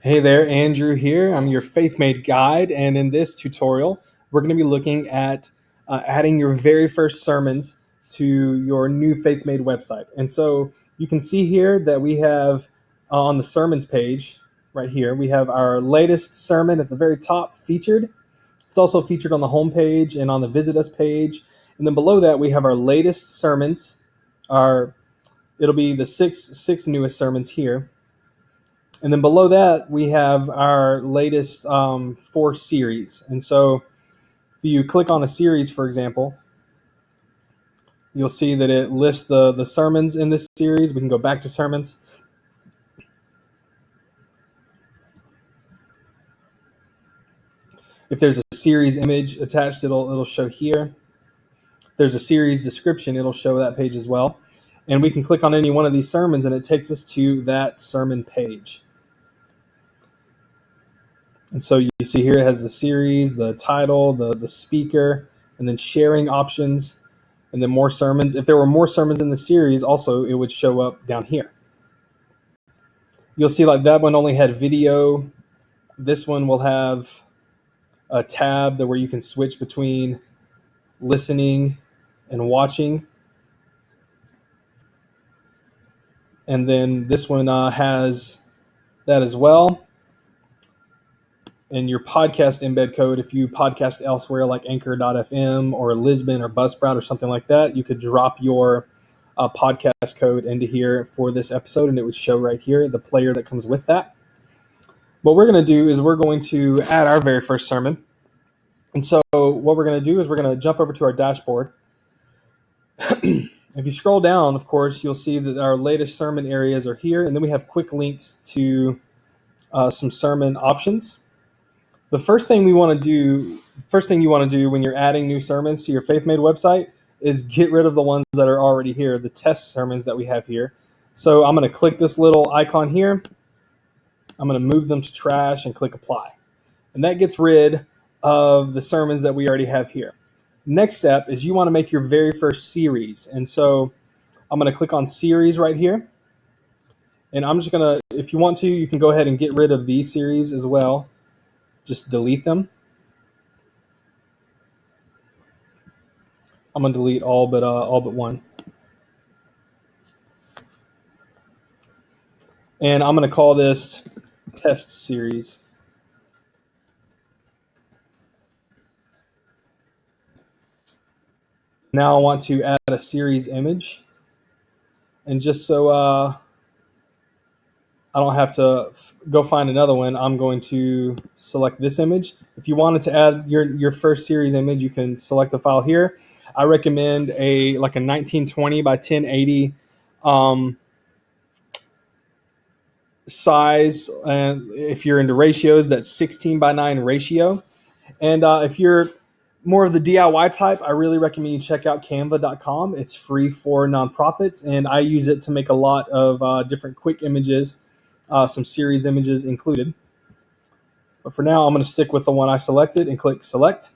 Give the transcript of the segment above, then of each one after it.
Hey there, Andrew here. I'm your Faith Made guide, and in this tutorial, we're going to be looking at adding your very first sermons to your new Faith Made website. And so you can see here that we have on the sermons page right here, we have our latest sermon at the very top featured. It's also featured on the home page and on the Visit Us page. And then below that, we have our latest sermons. It'll be the six newest sermons here. And then below that, we have our latest 4 series. And so if you click on a series, for example, you'll see that it lists the sermons in this series. We can go back to sermons. If there's a series image attached, it'll show here. If there's a series description, it'll show that page as well. And we can click on any one of these sermons, and it takes us to that sermon page. And so you see here it has the series, the title, the speaker, and then sharing options, and then more sermons. If there were more sermons in the series, also it would show up down here. You'll see like that one only had video. This one will have a tab where you can switch between listening and watching. And then this one has that as well. And your podcast embed code, if you podcast elsewhere like Anchor.fm or Lisbon or Buzzsprout or something like that, you could drop your podcast code into here for this episode, and it would show right here the player that comes with that. What we're going to do is we're going to add our very first sermon. And so what we're going to do is we're going to jump over to our dashboard. If you scroll down, of course, you'll see that our latest sermon areas are here, and then we have quick links to some sermon options. The first thing you want to do when you're adding new sermons to your Faith Made website is get rid of the ones that are already here, the test sermons that we have here. So I'm going to click this little icon here. I'm going to move them to trash and click apply. And that gets rid of the sermons that we already have here. Next step is you want to make your very first series. And so I'm going to click on series right here. And I'm just going to, if you want to, you can go ahead and get rid of these series as well. Just delete them. I'm going to delete all but one. And I'm going to call this test series. Now I want to add a series image. And just so I don't have to go find another one, I'm going to select this image. If you wanted to add your first series image, you can select the file here. I recommend a 1920 by 1080 size. If you're into ratios, that's 16 by 9 ratio. And if you're more of the DIY type, I really recommend you check out canva.com. It's free for nonprofits, and I use it to make a lot of different quick images, some series images included. But for now, I'm going to stick with the one I selected and click select.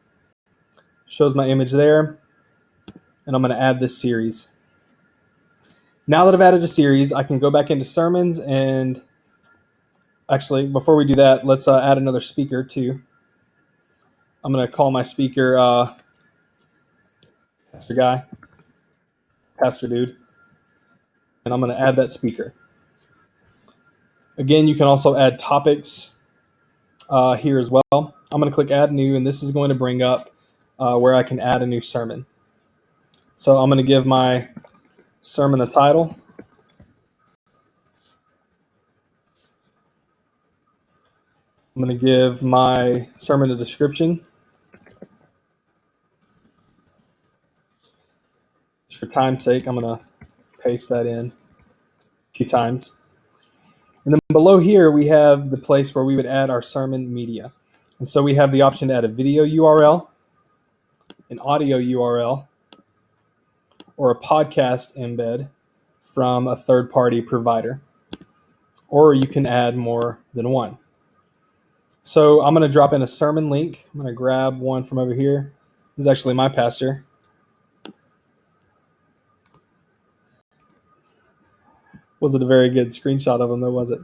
Shows my image there, and I'm going to add this series. Now that I've added a series, I can go back into sermons, and actually, before we do that, let's add another speaker too. I'm going to call my speaker Pastor Guy, Pastor Dude, and I'm going to add that speaker. Again, you can also add topics here as well. I'm going to click Add New, and this is going to bring up where I can add a new sermon. So I'm going to give my sermon a title. I'm going to give my sermon a description. Just for time's sake, I'm going to paste that in a few times. And then below here, we have the place where we would add our sermon media. And so we have the option to add a video URL, an audio URL, or a podcast embed from a third-party provider. Or you can add more than one. So I'm going to drop in a sermon link. I'm going to grab one from over here. This is actually my pastor. Wasn't a very good screenshot of him, though, was it?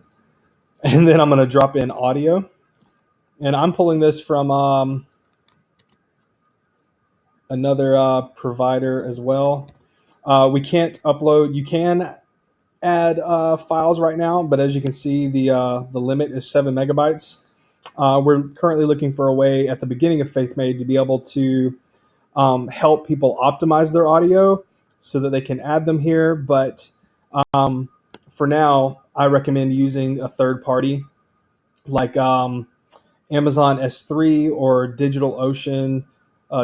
And then I'm going to drop in audio. And I'm pulling this from another provider as well. We can't upload. You can add files right now, but as you can see, the limit is 7 megabytes. We're currently looking for a way at the beginning of FaithMade to be able to help people optimize their audio so that they can add them here. But for now, I recommend using a third party like Amazon S3 or DigitalOcean,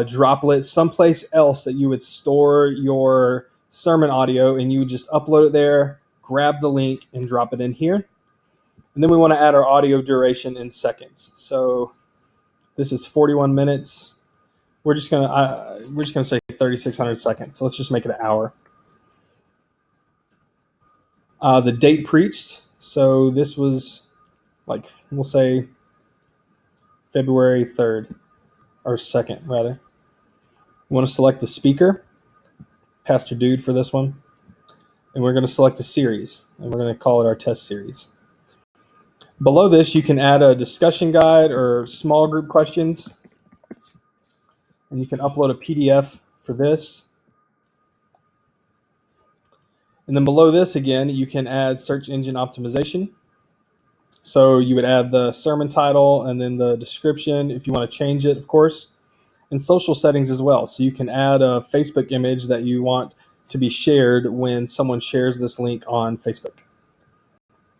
Droplet, someplace else that you would store your sermon audio, and you would just upload it there, grab the link, and drop it in here. And then we want to add our audio duration in seconds. So this is 41 minutes. We're just gonna say 3,600 seconds. So let's just make it an hour. The date preached. So this was like, we'll say February 3rd or 2nd rather. We want to select the speaker, Pastor Dude, for this one. And we're going to select the series, and we're going to call it our test series. Below this, you can add a discussion guide or small group questions. And you can upload a PDF for this. And then below this, again, you can add search engine optimization. So you would add the sermon title and then the description if you want to change it, of course. And social settings as well. So you can add a Facebook image that you want to be shared when someone shares this link on Facebook.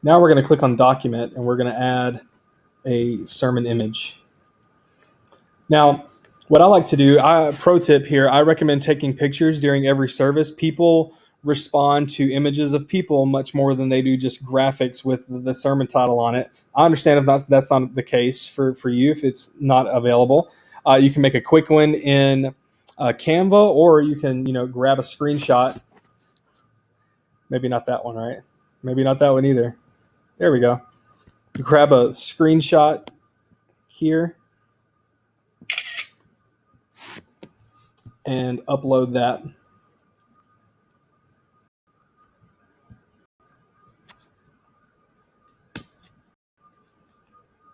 Now we're going to click on document, and we're going to add a sermon image. Now, what I like to do, pro tip here, I recommend taking pictures during every service. People respond to images of people much more than they do just graphics with the sermon title on it. I understand if that's not the case for you, if it's not available. You can make a quick one in Canva, or you can grab a screenshot. Maybe not that one, right? Maybe not that one either. There we go. You grab a screenshot here and upload that.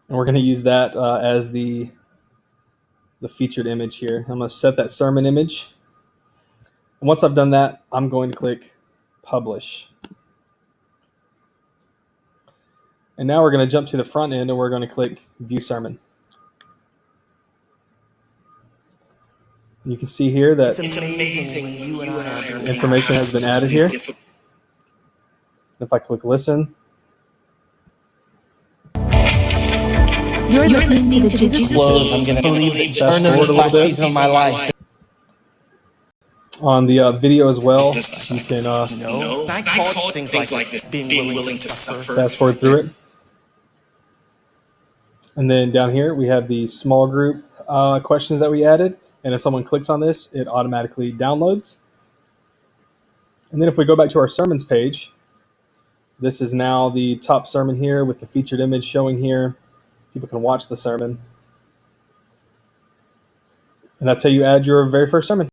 And we're going to use that as the featured image here. I'm going to set that sermon image. And once I've done that, I'm going to click Publish. And now we're going to jump to the front end, and we're going to click View Sermon. And you can see here that it's amazing information has been added here. If I click Listen, you're listening to Jesus Close. I'm going to believe that fast forward a little bit of my life. On the video as well, you can I call things like this being willing to suffer. fast forward through it. And then down here, we have the small group questions that we added. And if someone clicks on this, it automatically downloads. And then if we go back to our sermons page, this is now the top sermon here with the featured image showing here. People can watch the sermon. And that's how you add your very first sermon.